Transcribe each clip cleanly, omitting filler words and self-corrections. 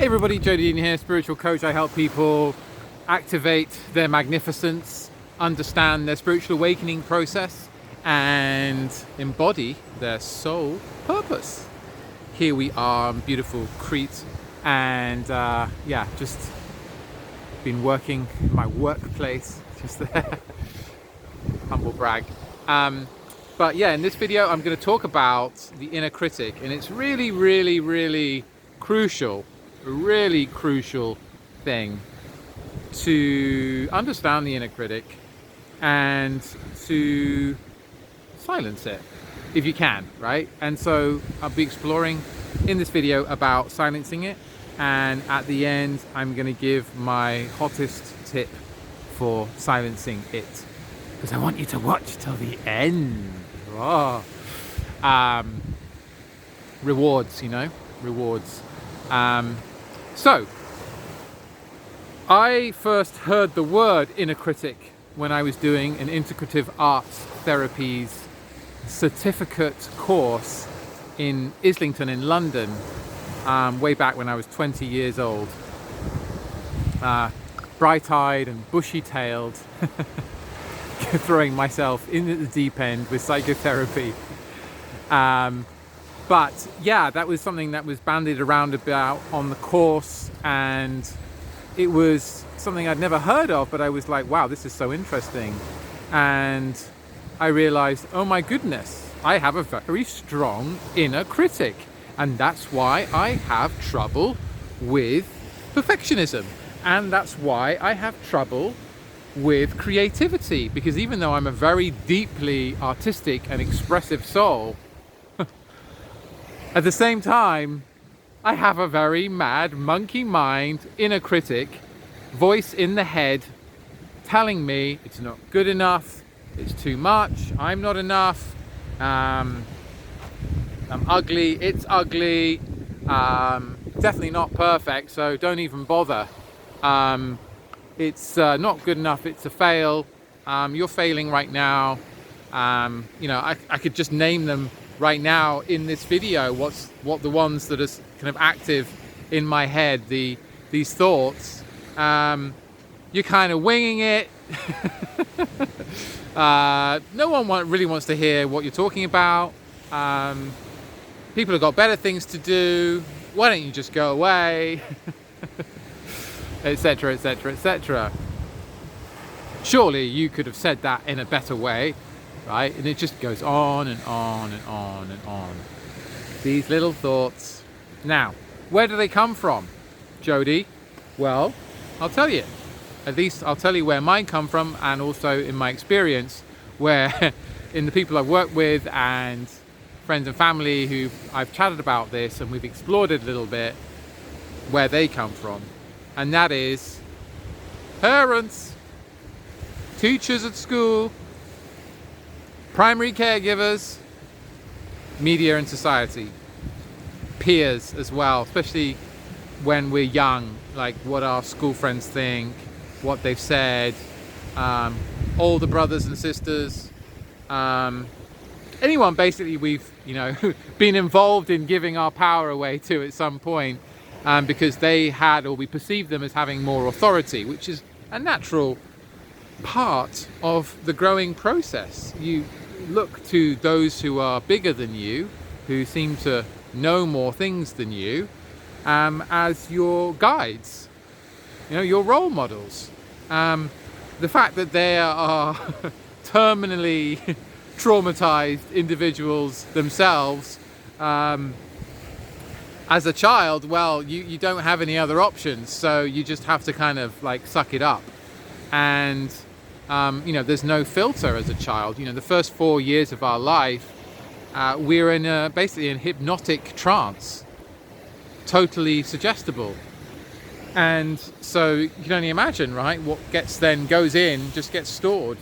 Hey everybody, Jody here, spiritual coach. I help people activate their magnificence, understand their spiritual awakening process, and embody their soul purpose. Here we are in beautiful Crete, and just been working in my workplace, just there. Humble brag. But yeah, in this video I'm going to talk about the inner critic, and it's really crucial, a really crucial thing to understand the inner critic and to silence it if you can, right? And so I'll be exploring in this video about silencing it, and at the end I'm going to give my hottest tip for silencing it, because I want you to watch till the end. Oh. Rewards, rewards. So I first heard the word inner critic when I was doing an integrative arts therapies certificate course in Islington in London, way back when I was 20 years old, bright-eyed and bushy-tailed, throwing myself into the deep end with psychotherapy. But yeah, that was something that was bandied around about on the course, and it was something I'd never heard of, but I was like, wow, this is so interesting. And I realized, oh my goodness, I have a very strong inner critic, and that's why I have trouble with perfectionism, and that's why I have trouble with creativity, because even though I'm a very deeply artistic and expressive soul, at the same time I have a very mad monkey mind inner critic voice in the head telling me it's not good enough, it's too much, I'm not enough, I'm ugly, it's ugly, definitely not perfect, so don't even bother. It's not good enough, it's a fail, you're failing right now. I could just name them right now in this video, what the ones that are kind of active in my head, these thoughts. You're kind of winging it. No one really wants to hear what you're talking about. People have got better things to do, why don't you just go away? Etc, etc, etc. Surely you could have said that in a better way, right? And it just goes on and on and on and on. These little thoughts. Now, where do they come from, Jody? Well, I'll tell you. At least I'll tell you where mine come from, and also in my experience, where in the people I've worked with and friends and family who I've chatted about this, and we've explored it a little bit, where they come from. And that is parents, teachers at school, primary caregivers, media and society, peers as well, especially when we're young, like what our school friends think, what they've said, older brothers and sisters, anyone basically we've been involved in giving our power away to at some point, because they had, or we perceive them as having more authority, which is a natural part of the growing process. You look to those who are bigger than you, who seem to know more things than you, as your guides, your role models. The fact that they are terminally traumatized individuals themselves, as a child, well, you don't have any other options, so you just have to kind of like suck it up. And there's no filter as a child. The first 4 years of our life, we're in basically in hypnotic trance, totally suggestible. And so you can only imagine, right, what goes in just gets stored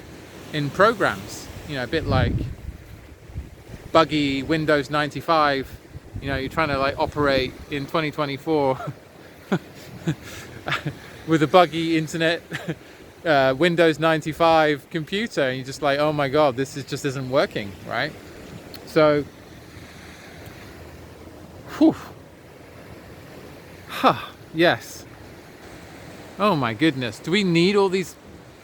in programs, a bit like buggy Windows 95. You're trying to like operate in 2024 with a buggy internet Windows 95 computer, and you're just like, oh my god, this just isn't working, right? So Yes. Oh my goodness. Do we need all these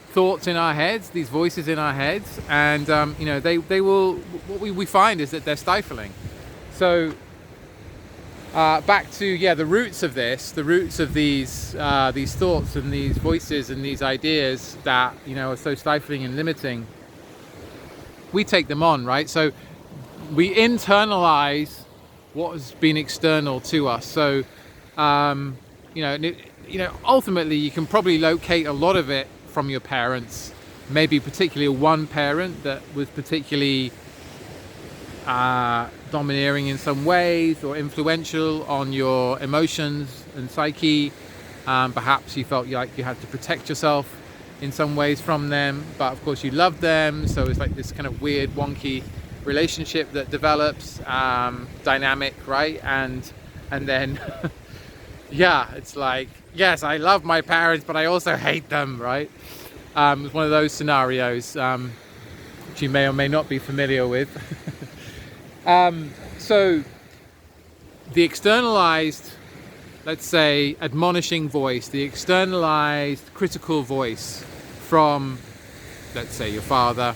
thoughts in our heads, these voices in our heads? And they will. What we find is that they're stifling. So back to the roots of this, the roots of these thoughts and these voices and these ideas that are so stifling and limiting. We take them on, right? So we internalize what has been external to us. So ultimately you can probably locate a lot of it from your parents, maybe particularly one parent that was particularly domineering in some ways or influential on your emotions and psyche. Perhaps you felt like you had to protect yourself in some ways from them, but of course you loved them, so it's like this kind of weird wonky relationship that develops, dynamic, right? And then it's like, yes, I love my parents, but I also hate them, right? It's one of those scenarios which you may or may not be familiar with. So the externalized, let's say, admonishing voice, the externalized critical voice from, let's say, your father,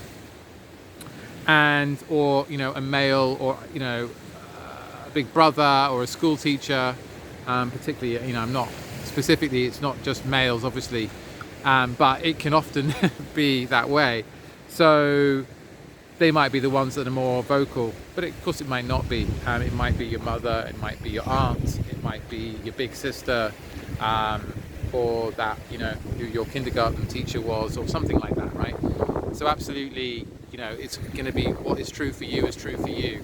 or a male, or a big brother or a school teacher, particularly, I'm not specifically, it's not just males, obviously, but it can often be that way. So they might be the ones that are more vocal, but of course it might not be. It might be your mother, it might be your aunt, it might be your big sister, or that who your kindergarten teacher was, or something like that, right? So absolutely, it's going to be what is true for you is true for you.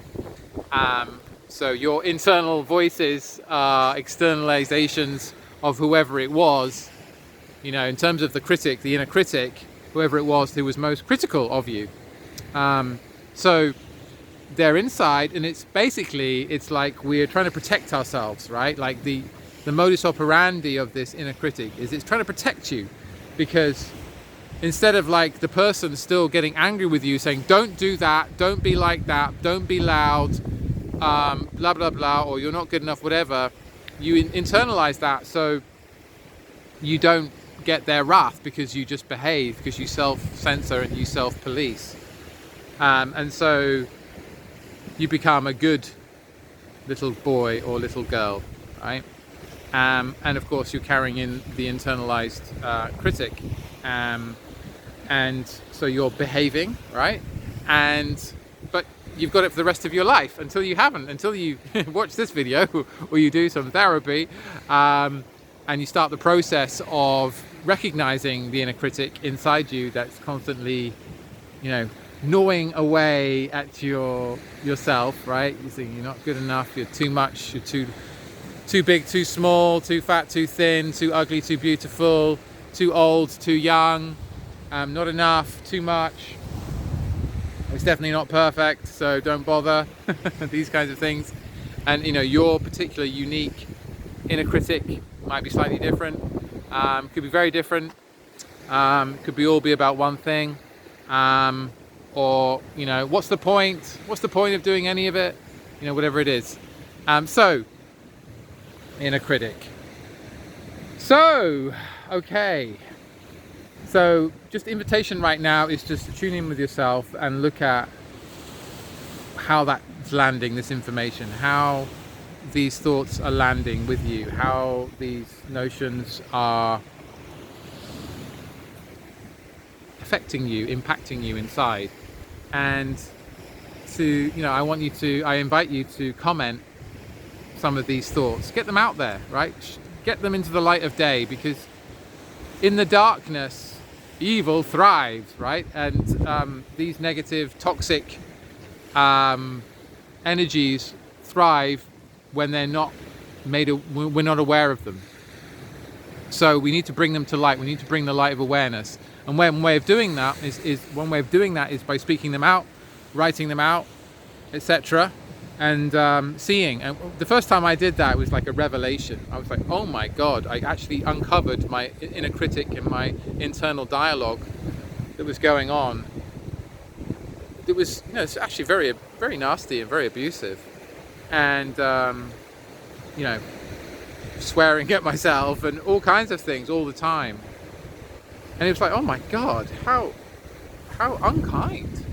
So your internal voices are externalizations of whoever it was, in terms of the critic, the inner critic, whoever it was who was most critical of you. So they're inside, and it's like we're trying to protect ourselves, right? Like the modus operandi of this inner critic is it's trying to protect you, because instead of like the person still getting angry with you saying, don't do that, don't be like that, don't be loud, blah blah blah, or you're not good enough, whatever, you internalize that, so you don't get their wrath, because you just behave, because you self-censor and you self-police. And so you become a good little boy or little girl, right? And of course you're carrying in the internalized critic, and so you're behaving, right? But you've got it for the rest of your life until you watch this video or you do some therapy, and you start the process of recognizing the inner critic inside you that's constantly, gnawing away at yourself, right? You think you're not good enough, you're too much, you're too big, too small, too fat, too thin, too ugly, too beautiful, too old, too young, not enough, too much. It's definitely not perfect, so don't bother. These kinds of things. And your particular unique inner critic might be slightly different, could be very different, could be all be about one thing, or what's the point of doing any of it, whatever it is. So inner critic. So okay, so just invitation right now is just to tune in with yourself and look at how that's landing, this information, how these thoughts are landing with you, how these notions are affecting you, impacting you inside. And I invite you to comment some of these thoughts, get them out there, right? Get them into the light of day, because in the darkness evil thrives, right? And these negative, toxic energies thrive when they're not we're not aware of them. So we need to bring them to light. We need to bring the light of awareness. And one way of doing that is by speaking them out, writing them out, etc., and seeing. And the first time I did that, it was like a revelation. I was like, oh my God, I actually uncovered my inner critic and my internal dialogue that was going on. It was, it's actually very, very nasty and very abusive. And, swearing at myself and all kinds of things all the time. And it was like, oh my God, how unkind.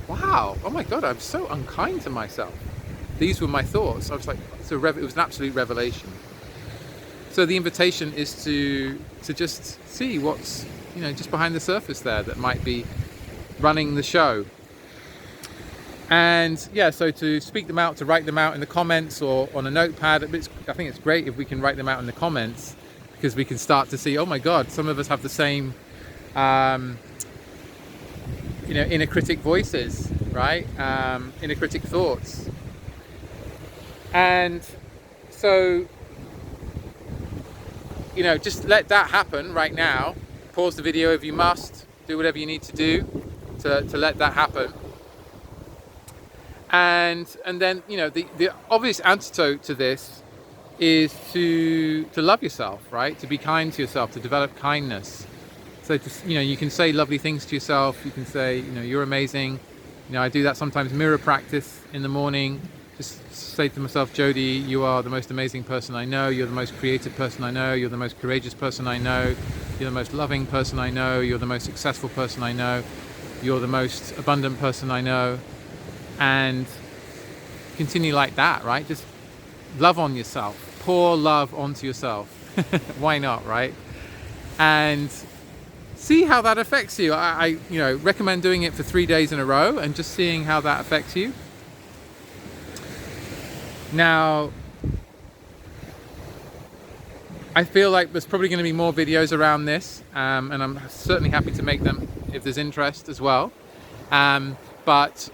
Wow, oh my God, I'm so unkind to myself. These were my thoughts. I was like, it was an absolute revelation. So the invitation is to just see what's, just behind the surface there that might be running the show. And yeah, so to speak them out, to write them out in the comments or on a notepad. I think it's great if we can write them out in the comments, because we can start to see, oh my God, some of us have the same, inner critic voices, right? Inner critic thoughts. And so, just let that happen right now. Pause the video if you must. Do whatever you need to do to let that happen. And then, the obvious antidote to this is to love yourself, right? To be kind to yourself, to develop kindness. So, you can say lovely things to yourself. You can say, you're amazing. I do that sometimes, mirror practice in the morning. Just say to myself, Jody, you are the most amazing person I know. You're the most creative person I know. You're the most courageous person I know. You're the most loving person I know. You're the most successful person I know. You're the most abundant person I know. And continue like that, right? Just love on yourself. Pour love onto yourself. Why not, right? And see how that affects you. I recommend doing it for 3 days in a row and just seeing how that affects you. Now, I feel like there's probably going to be more videos around this, and I'm certainly happy to make them if there's interest as well. But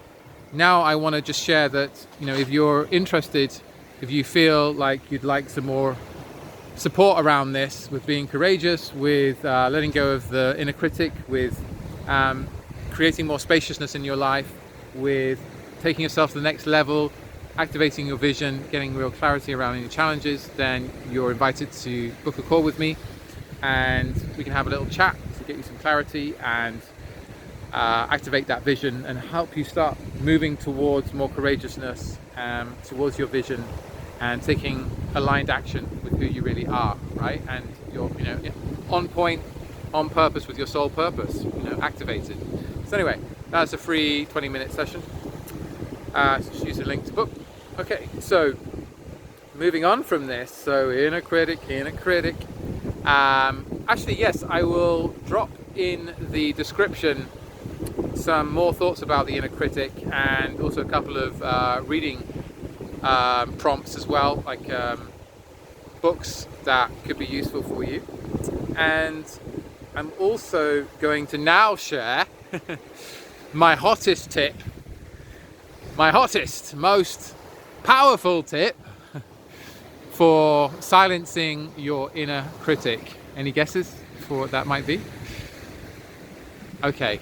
now I want to just share that, if you're interested, if you feel like you'd like some more support around this, with being courageous, with letting go of the inner critic, with creating more spaciousness in your life, with taking yourself to the next level, activating your vision, getting real clarity around your challenges, then you're invited to book a call with me and we can have a little chat to get you some clarity and activate that vision and help you start moving towards more courageousness, towards your vision and taking aligned action with who you really are, right? And you're on point, on purpose with your soul purpose, activated. So anyway, that's a free 20-minute session. Just use the link to book. Okay, so moving on from this, so inner critic. Actually, yes, I will drop in the description some more thoughts about the inner critic and also a couple of reading prompts as well, like books that could be useful for you. And I'm also going to now share my hottest tip, my hottest, most powerful tip for silencing your inner critic. Any guesses for what that might be? Okay.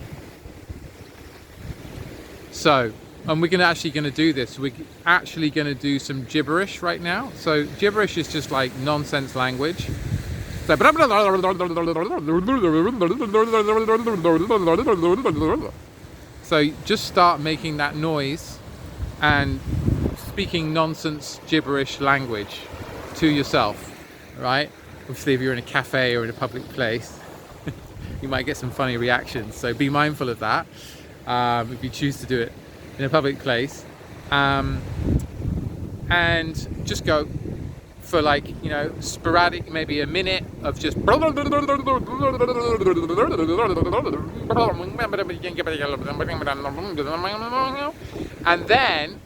So, and we're actually going to do this. We're actually going to do some gibberish right now. So gibberish is just like nonsense language. So, just start making that noise and speaking nonsense gibberish language to yourself, right? Obviously, if you're in a cafe or in a public place, you might get some funny reactions. So be mindful of that if you choose to do it in a public place. And just go for sporadic, maybe a minute of just and then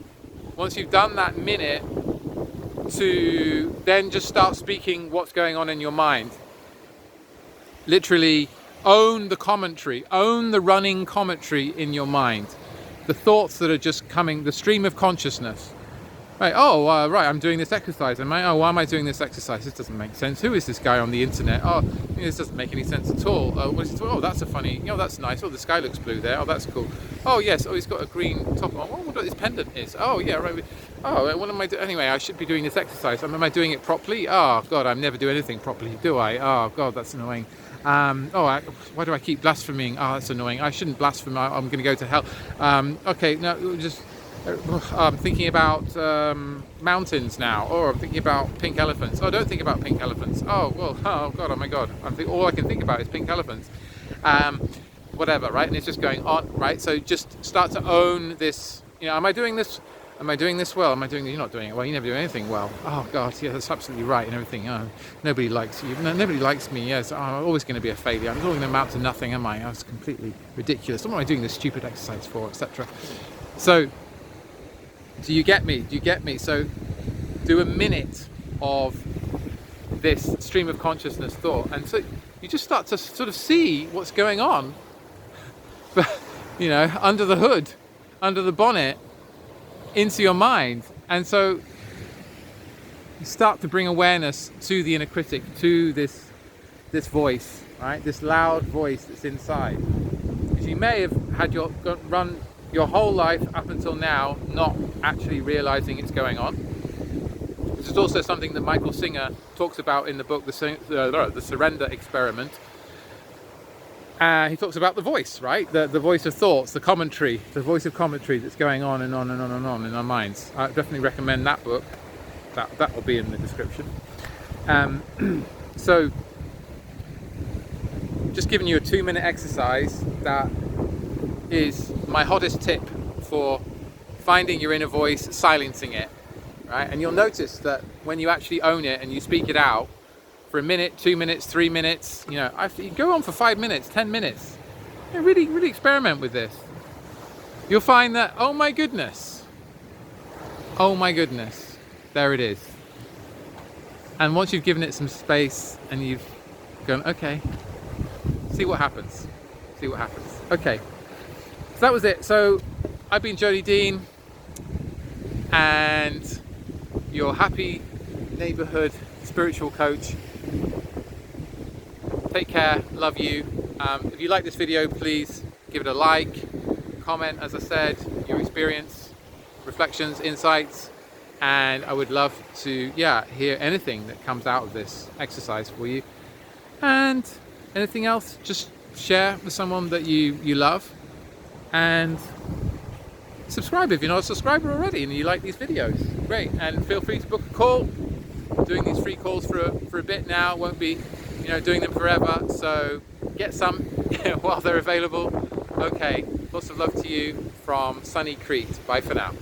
once you've done that minute, to then just start speaking what's going on in your mind. Literally own the commentary, own the running commentary in your mind, the thoughts that are just coming, the stream of consciousness. Right, right, I'm doing this exercise. Why am I doing this exercise? This doesn't make sense. Who is this guy on the internet? This doesn't make any sense at all. That's a funny, that's nice. The sky looks blue there. That's cool. Yes, he's got a green top on. I wonder what this pendant is. Yeah, right. What am I doing? Anyway, I should be doing this exercise. Am I doing it properly? Oh, God, I never do anything properly, do I? Oh, God, that's annoying. Why do I keep blaspheming? That's annoying. I shouldn't blaspheme. I'm going to go to hell. Okay, no, just I'm thinking about mountains now, or I'm thinking about pink elephants. Oh, don't think about pink elephants. Oh, well, oh God, oh my God. All I can think about is pink elephants. Whatever, right? And it's just going on, right? So just start to own this, am I doing this? Am I doing this well? Am I doing, you're not doing it well, you never do anything well. Oh God, yeah, that's absolutely right and everything. Oh, nobody likes you. No, nobody likes me, yes. Oh, I'm always going to be a failure. I'm always going to amount to nothing, am I? It's completely ridiculous. What am I doing this stupid exercise for, etc.? So, do you get me? Do you get me? So, do a minute of this stream of consciousness thought, and so you just start to sort of see what's going on, under the hood, under the bonnet, into your mind. And so you start to bring awareness to the inner critic, to this voice, right? This loud voice that's inside. Because you may have had run your whole life up until now not actually realizing it's going on. This is also something that Michael Singer talks about in the book, The Surrender Experiment. He talks about the voice, right? The voice of thoughts, the commentary, the voice of commentary that's going on and on and on and on in our minds. I definitely recommend that book. That will be in the description. So, just giving you a 2-minute exercise that is my hottest tip for finding your inner voice, silencing it, right? And you'll notice that when you actually own it and you speak it out, for a minute, 2 minutes, 3 minutes, you go on for 5 minutes, 10 minutes. Really, really experiment with this. You'll find that, oh my goodness, there it is. And once you've given it some space and you've gone, okay, see what happens. Okay, so that was it. So I've been Jody Dean, and your happy neighborhood spiritual coach. Take care, love you. If you like this video, please give it a like, comment, as I said, your experience, reflections, insights, and I would love to hear anything that comes out of this exercise for you. And anything else, just share with someone that you love, and subscribe if you're not a subscriber already and you like these videos. Great. And feel free to book a call. I'm doing these free calls for a bit now. Won't be doing them forever, so get some while they're available. Okay, lots of love to you from sunny Crete. Bye for now.